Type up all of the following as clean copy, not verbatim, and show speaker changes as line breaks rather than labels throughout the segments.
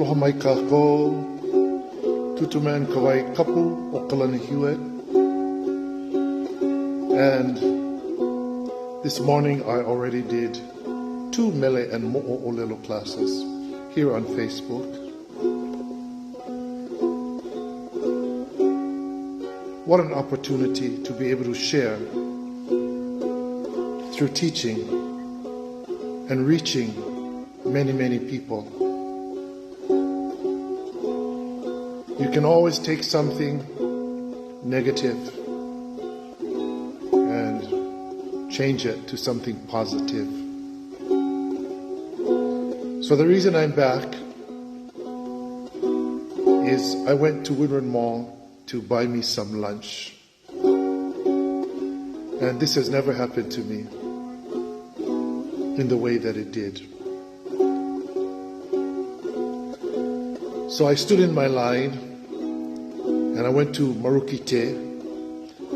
Aloha mai kākou, tutuma and kawai kapu o kalana hiuet. And this morning I already did 2 mele and mo'olelo classes here on Facebook. What an opportunity to be able to share through teaching and reaching many, many people. You can always take something negative and change it to something positive. So the reason I'm back is I went to Woodward Mall to buy me some lunch. And this has never happened to me in the way that it did. So I stood in my line and I went to Marukite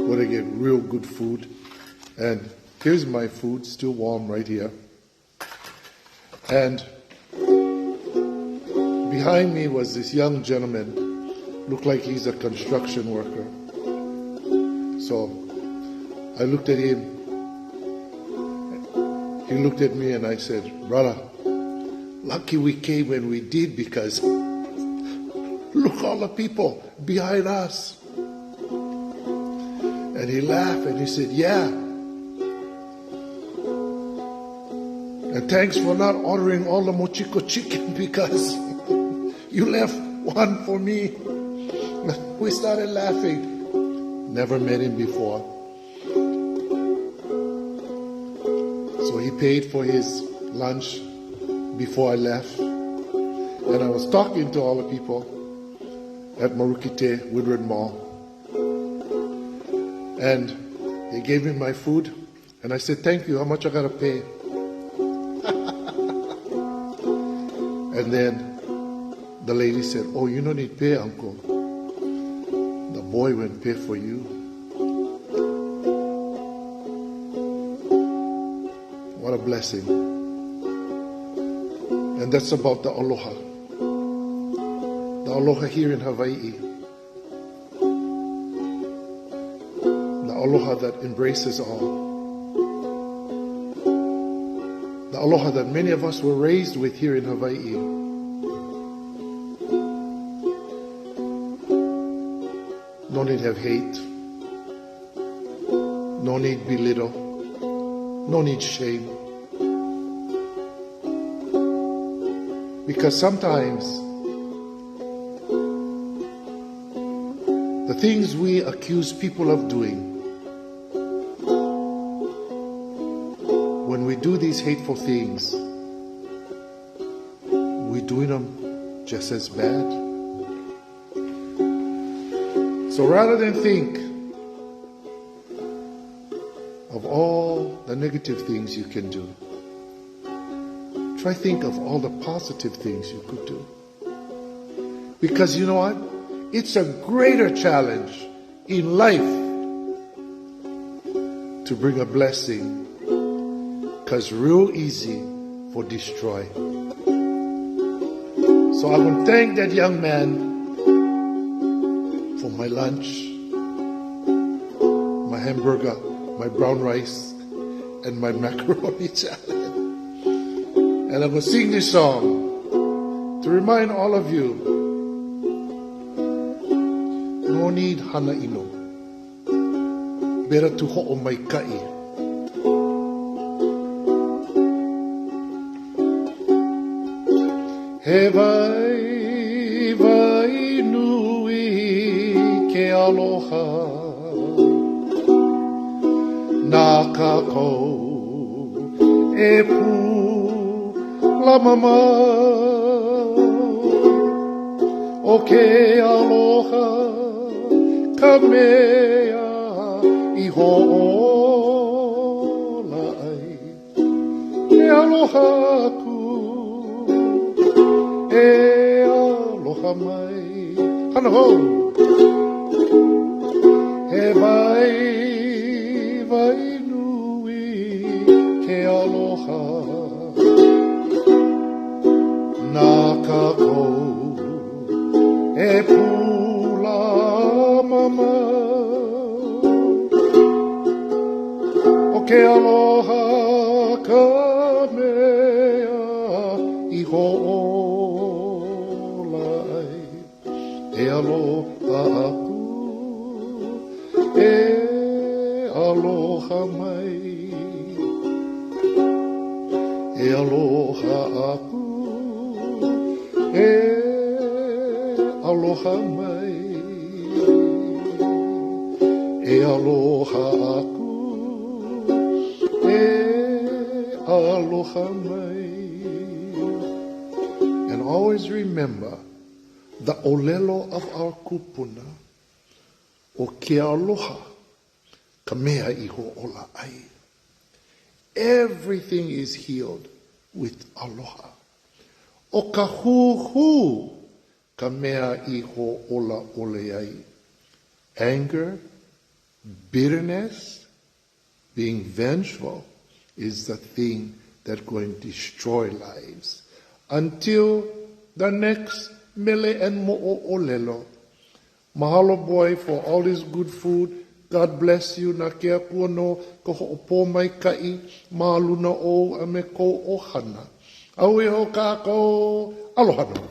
where I get real good food. And here's my food, still warm right here. And behind me was this young gentleman, looked like he's a construction worker. So I looked at him, he looked at me and I said, "Brother, lucky we came when we did because look all the people behind us." And he laughed and he said, "Yeah. And thanks for not ordering all the mochiko chicken because you left one for me." We started laughing. Never met him before. So he paid for his lunch before I left. And I was talking to all the people at Marukite Woodward Mall. And they gave me my food. And I said, "Thank you, how much I gotta pay?" And then the lady said, "Oh, you don't need pay, uncle. The boy went pay for you." What a blessing. And that's about the aloha. The aloha here in Hawaii. The aloha that embraces all. The aloha that many of us were raised with here in Hawaii. No need have hate. No need belittle. No need shame. Because sometimes the things we accuse people of doing, when we do these hateful things, we're doing them just as bad. So rather than think of all the negative things you can do, try think of all the positive things you could do. Because you know what? It's a greater challenge in life to bring a blessing, because real easy for destroy. So I want to thank that young man for my lunch, my hamburger, my brown rice, and my macaroni salad. And I'm going to sing this song to remind all of you, no need hana ino, bera tu ho'o mai kai. He waiwai nui ke aloha, nā kākou e pū la mama o ke aloha ka mea I HOʻŌLA ai e aloha aku e aloha mai hana hou he waiwai nui ke aloha nā kākou e pūla mama. O ke aloha ka mea I HOʻŌLA ai. E aloha aku, e aloha mai. E aloha aku, e aloha mai. E aloha aku, e aloha mai. And always remember the olelo of our kupuna, o ke aloha, ka mea I HOʻŌLA ai. Everything is healed with aloha. O ka hu, ka mea I HOʻŌLA ole ai. Anger, bitterness, being vengeful is the thing that's going to destroy lives. Until the next mele and mo'o olelo. Mahalo boy for all this good food. God bless you. Na kia kua no ko ho'opo mai kai. Maaluna o a me ko ohana. Au e ho kākou. Aloha no.